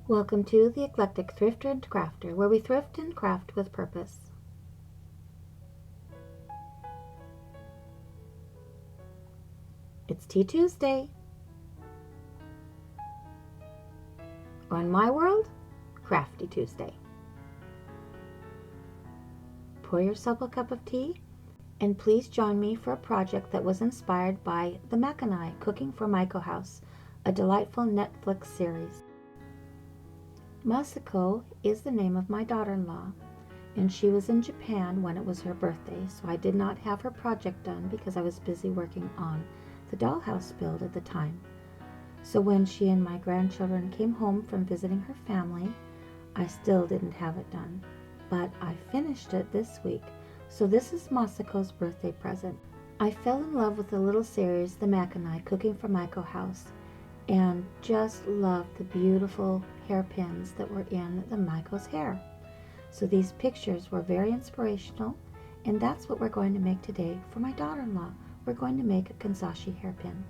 Welcome to the Eclectic Thrifter and Crafter, where we thrift and craft with purpose. It's Tea Tuesday. Or in my world, Crafty Tuesday. Pour yourself a cup of tea, and please join me for a project that was inspired by the Makanai Cooking for Maiko House, a delightful Netflix series. Masako is the name of my daughter-in-law, and she was in Japan when it was her birthday, so I did not have her project done because I was busy working on the dollhouse build at the time. So when she and my grandchildren came home from visiting her family, I still didn't have it done, but I finished it this week, so this is Masako's birthday present. I fell in love with the little series, The Makanai Cooking for Maiko House, and just loved the beautiful hairpins that were in the Maiko's hair. So these pictures were very inspirational, and that's what we're going to make today for my daughter-in-law. We're going to make a Kanzashi hairpin.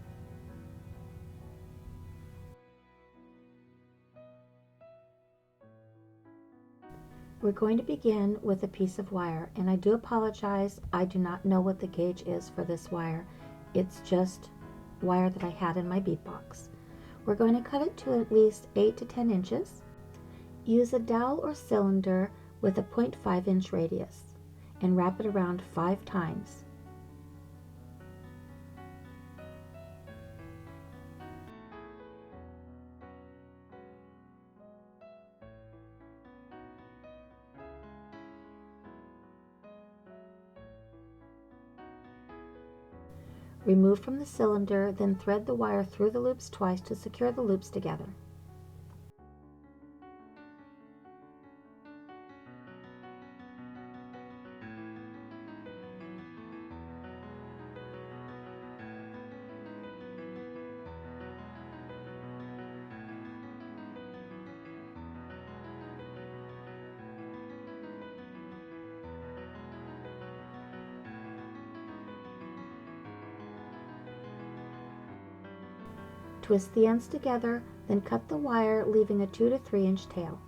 We're going to begin with a piece of wire, and I do apologize, I do not know what the gauge is for this wire. It's just wire that I had in my bead box. We're going to cut it to at least 8 to 10 inches. Use a dowel or cylinder with a 0.5 inch radius and wrap it around 5 times. Remove from the cylinder, then thread the wire through the loops twice to secure the loops together. Twist the ends together, then cut the wire, leaving a 2 to 3 inch tail.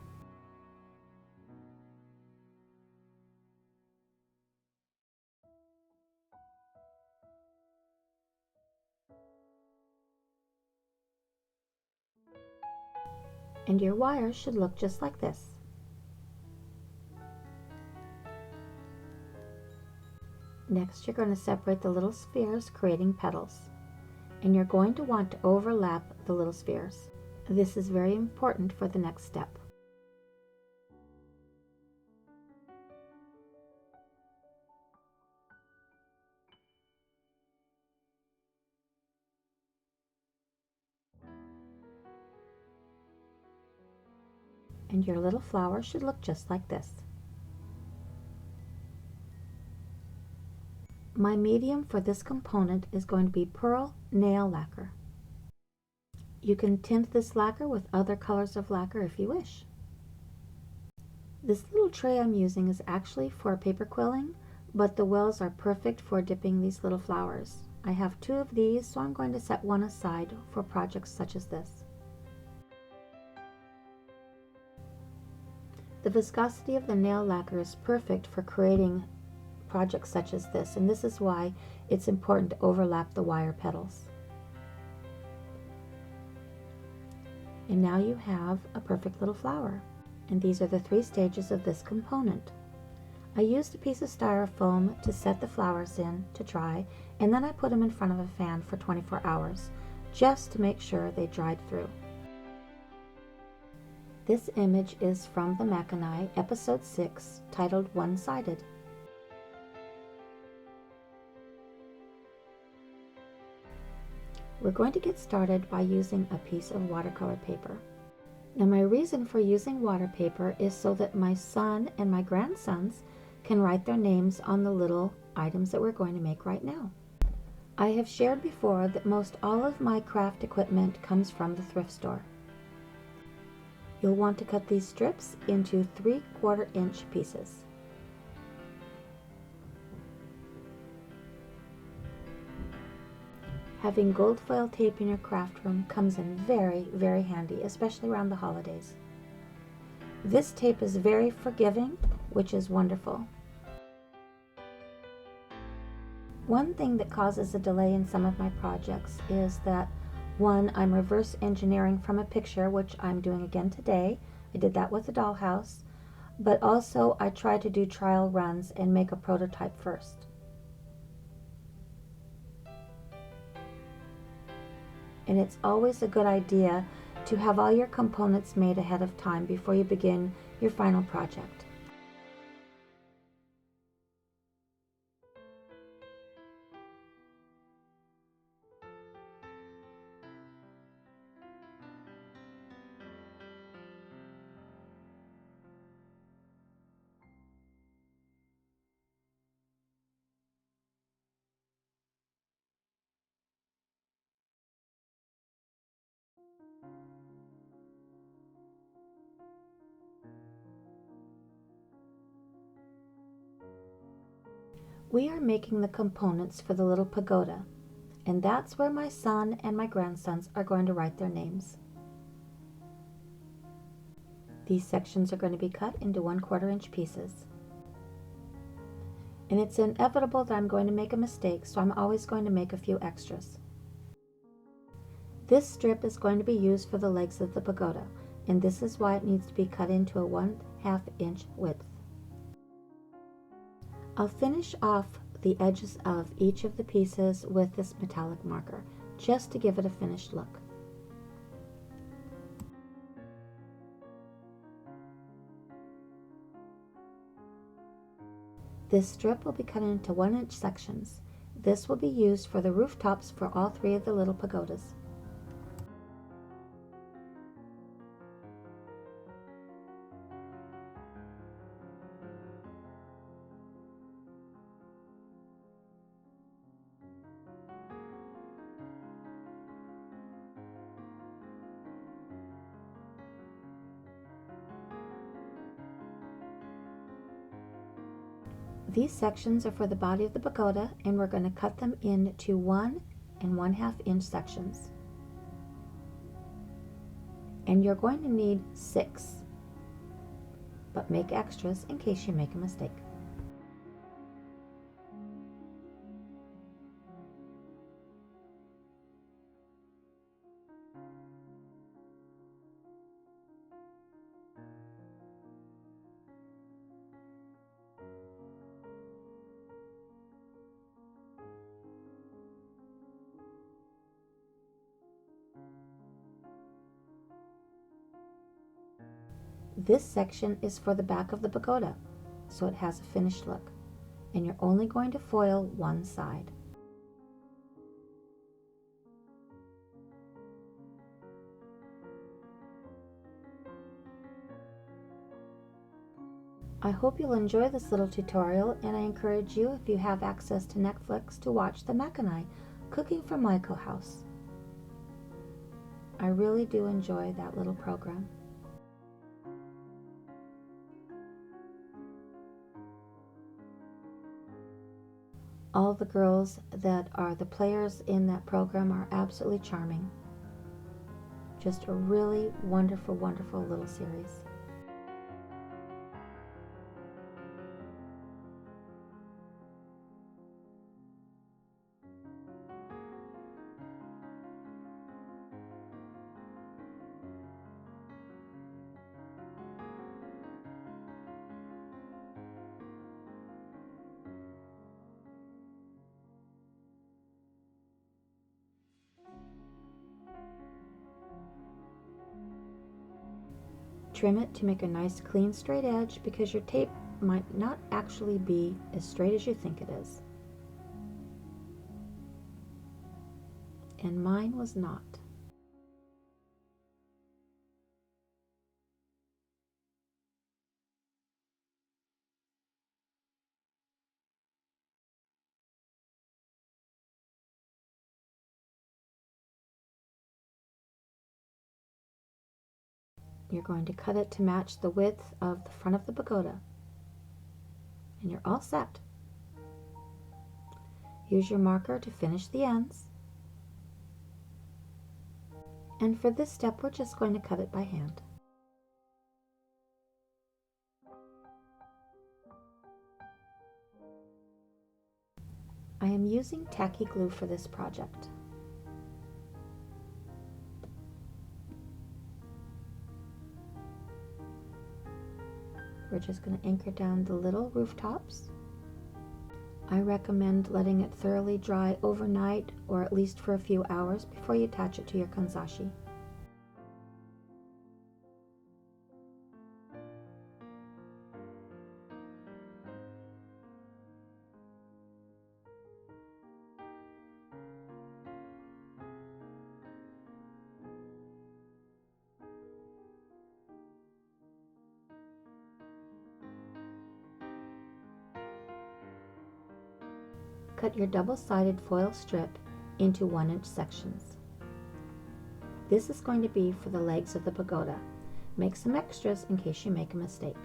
And your wire should look just like this. Next, you're going to separate the little spheres, creating petals. And you're going to want to overlap the little spheres. This is very important for the next step. And your little flower should look just like this. My medium for this component is going to be pearl nail lacquer. You can tint this lacquer with other colors of lacquer if you wish. This little tray I'm using is actually for paper quilling, but the wells are perfect for dipping these little flowers. I have 2 of these, so I'm going to set one aside for projects such as this. The viscosity of the nail lacquer is perfect for creating projects such as this, and this is why it's important to overlap the wire petals. And now you have a perfect little flower. And these are the 3 stages of this component. I used a piece of styrofoam to set the flowers in to dry, and then I put them in front of a fan for 24 hours, just to make sure they dried through. This image is from the Makanai, episode 6, titled One-Sided. We're going to get started by using a piece of watercolor paper. Now my reason for using water paper is so that my son and my grandsons can write their names on the little items that we're going to make right now. I have shared before that most all of my craft equipment comes from the thrift store. You'll want to cut these strips into 3/4 inch pieces. Having gold foil tape in your craft room comes in very, very handy, especially around the holidays. This tape is very forgiving, which is wonderful. One thing that causes a delay in some of my projects is that, one, I'm reverse engineering from a picture, which I'm doing again today. I did that with the dollhouse, but also I try to do trial runs and make a prototype first. And it's always a good idea to have all your components made ahead of time before you begin your final project. We are making the components for the little pagoda, and that's where my son and my grandsons are going to write their names. These sections are going to be cut into 1/4 inch pieces. And it's inevitable that I'm going to make a mistake, so I'm always going to make a few extras. This strip is going to be used for the legs of the pagoda, and this is why it needs to be cut into a 1/2 inch width. I'll finish off the edges of each of the pieces with this metallic marker, just to give it a finished look. This strip will be cut into 1-inch sections. This will be used for the rooftops for all 3 of the little pagodas. These sections are for the body of the pagoda, and we're going to cut them into 1 and 1/2 inch sections. And you're going to need 6, but make extras in case you make a mistake. This section is for the back of the pagoda, so it has a finished look, and you're only going to foil one side. I hope you'll enjoy this little tutorial, and I encourage you, if you have access to Netflix, to watch the Makanai, Cooking from Maiko House. I really do enjoy that little program. All the girls that are the players in that program are absolutely charming. Just a really wonderful, wonderful little series. Trim it to make a nice clean straight edge, because your tape might not actually be as straight as you think it is. And mine was not. You're going to cut it to match the width of the front of the pagoda. And you're all set. Use your marker to finish the ends. And for this step, we're just going to cut it by hand. I am using tacky glue for this project. We're just going to anchor down the little rooftops. I recommend letting it thoroughly dry overnight or at least for a few hours before you attach it to your kanzashi. Cut your double-sided foil strip into 1-inch sections. This is going to be for the legs of the pagoda. Make some extras in case you make a mistake.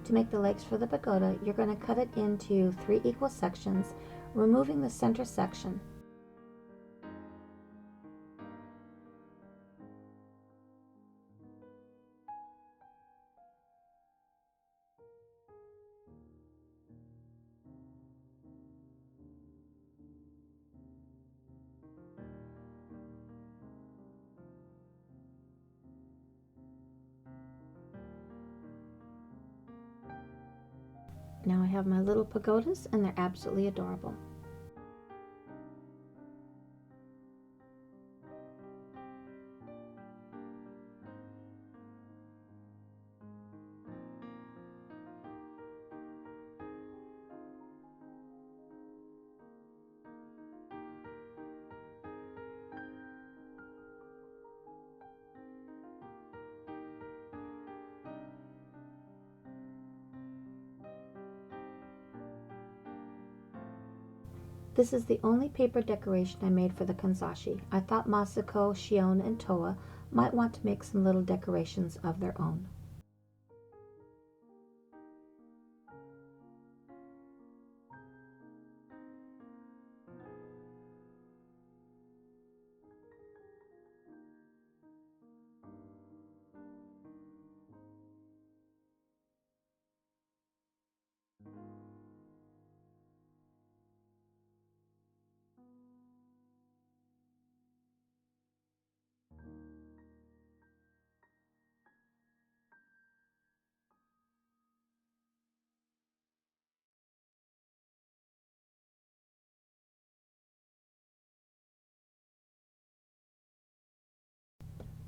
To make the legs for the pagoda, you're going to cut it into 3 equal sections, removing the center section. Now I have my little pagodas and they're absolutely adorable. This is the only paper decoration I made for the Kanzashi. I thought Masako, Shion, and Toa might want to make some little decorations of their own.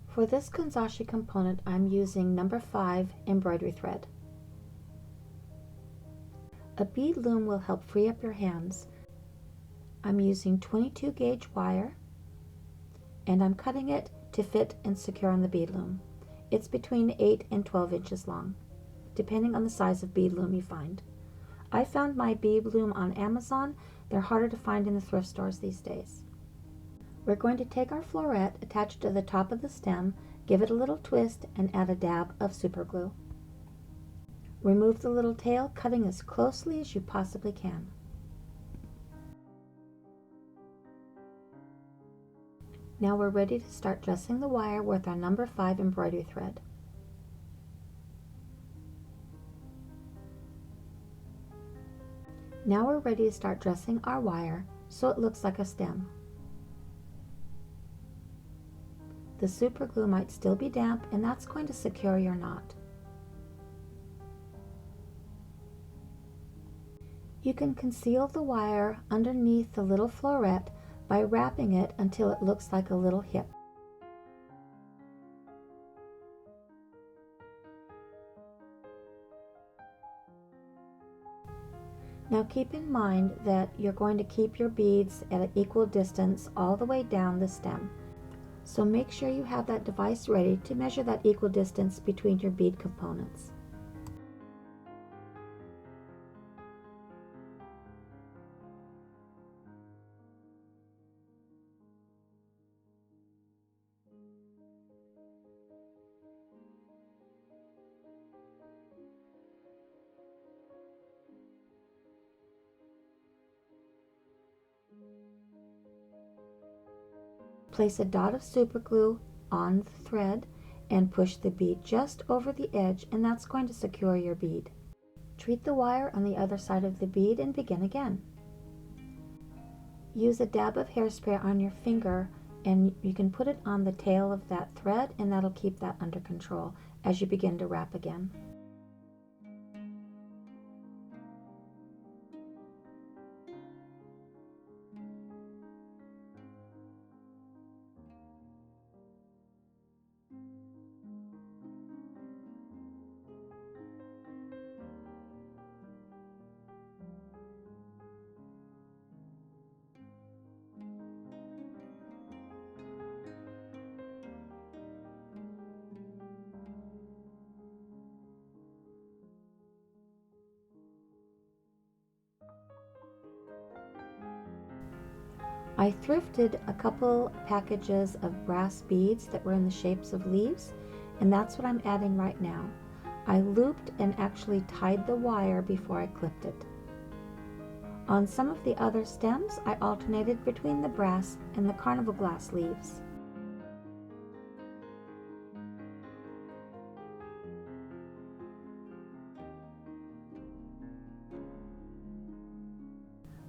For this Kanzashi component, I'm using number 5 embroidery thread. A bead loom will help free up your hands. I'm using 22 gauge wire and I'm cutting it to fit and secure on the bead loom. It's between 8 and 12 inches long, depending on the size of bead loom you find. I found my bead loom on Amazon. They're harder to find in the thrift stores these days. We're going to take our floret, attach it to the top of the stem, give it a little twist, and add a dab of super glue. Remove the little tail, cutting as closely as you possibly can. Now we're ready to start dressing the wire with our number 5 embroidery thread. Now we're ready to start dressing our wire so it looks like a stem. The super glue might still be damp, and that's going to secure your knot. You can conceal the wire underneath the little floret by wrapping it until it looks like a little hip. Now keep in mind that you're going to keep your beads at an equal distance all the way down the stem. So make sure you have that device ready to measure that equal distance between your bead components. Place a dot of super glue on the thread and push the bead just over the edge, and that's going to secure your bead. Treat the wire on the other side of the bead and begin again. Use a dab of hairspray on your finger and you can put it on the tail of that thread, and that'll keep that under control as you begin to wrap again. I thrifted a couple packages of brass beads that were in the shapes of leaves, and that's what I'm adding right now. I looped and actually tied the wire before I clipped it. On some of the other stems, I alternated between the brass and the carnival glass leaves.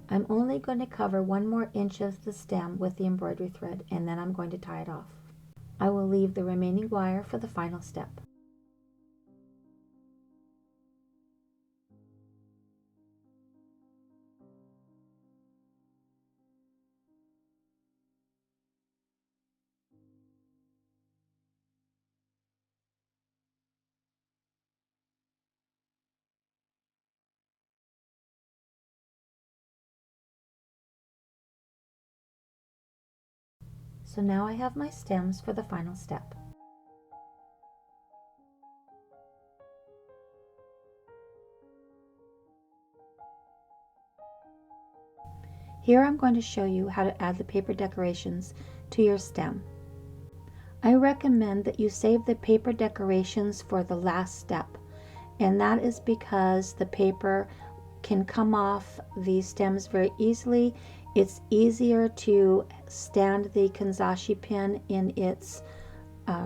I'm only going to cover 1 more inch of the stem with the embroidery thread, and then I'm going to tie it off. I will leave the remaining wire for the final step. So now I have my stems for the final step. Here I'm going to show you how to add the paper decorations to your stem. I recommend that you save the paper decorations for the last step, and that is because the paper can come off the stems very easily. It's easier to stand the Kanzashi pin in its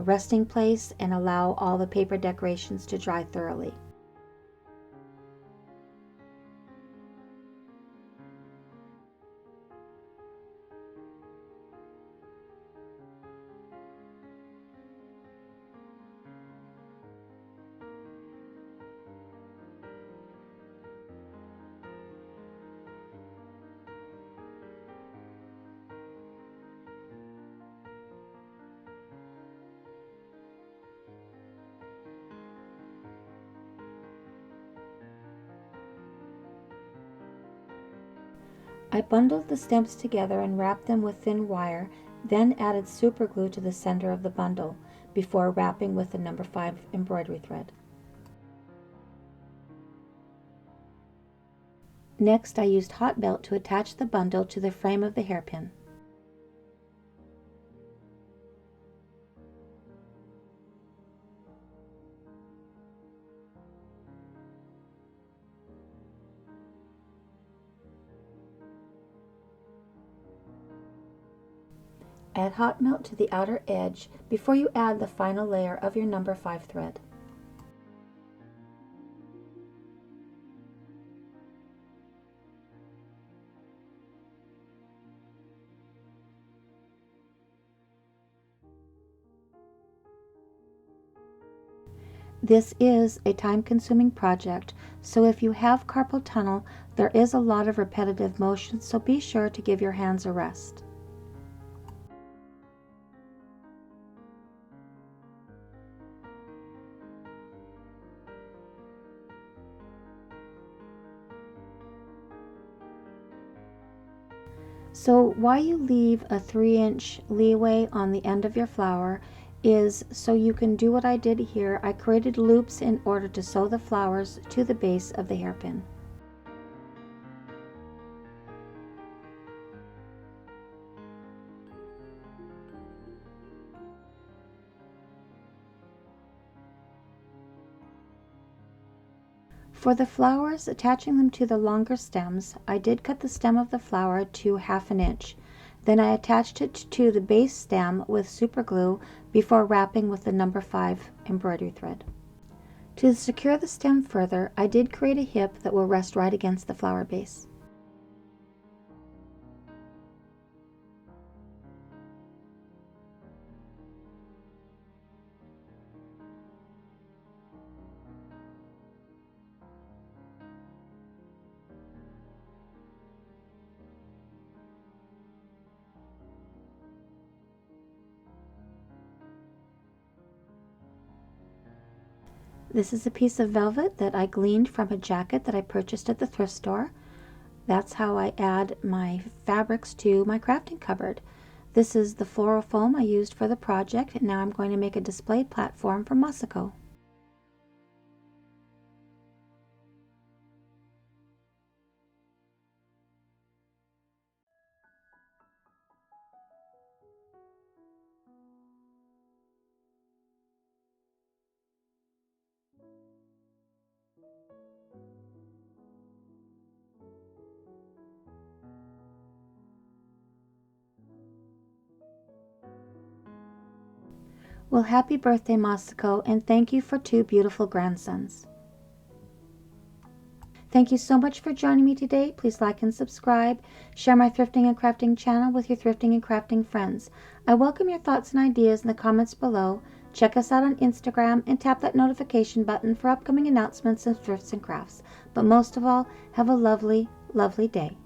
resting place and allow all the paper decorations to dry thoroughly. I bundled the stems together and wrapped them with thin wire, then added super glue to the center of the bundle before wrapping with the number 5 embroidery thread. Next, I used hot melt to attach the bundle to the frame of the hairpin. Add hot melt to the outer edge before you add the final layer of your number 5 thread. This is a time-consuming project, so if you have carpal tunnel, there is a lot of repetitive motion, so be sure to give your hands a rest. So why you leave a 3-inch leeway on the end of your flower is so you can do what I did here. I created loops in order to sew the flowers to the base of the hairpin. For the flowers, attaching them to the longer stems, I did cut the stem of the flower to 1/2 inch. Then I attached it to the base stem with super glue before wrapping with the number 5 embroidery thread. To secure the stem further, I did create a hip that will rest right against the flower base. This is a piece of velvet that I gleaned from a jacket that I purchased at the thrift store. That's how I add my fabrics to my crafting cupboard. This is the floral foam I used for the project, and now I'm going to make a display platform for Masako. Well, happy birthday, Masako, and thank you for 2 beautiful grandsons. Thank you so much for joining me today. Please like and subscribe. Share my thrifting and crafting channel with your thrifting and crafting friends. I welcome your thoughts and ideas in the comments below. Check us out on Instagram and tap that notification button for upcoming announcements of thrifts and crafts. But most of all, have a lovely, lovely day.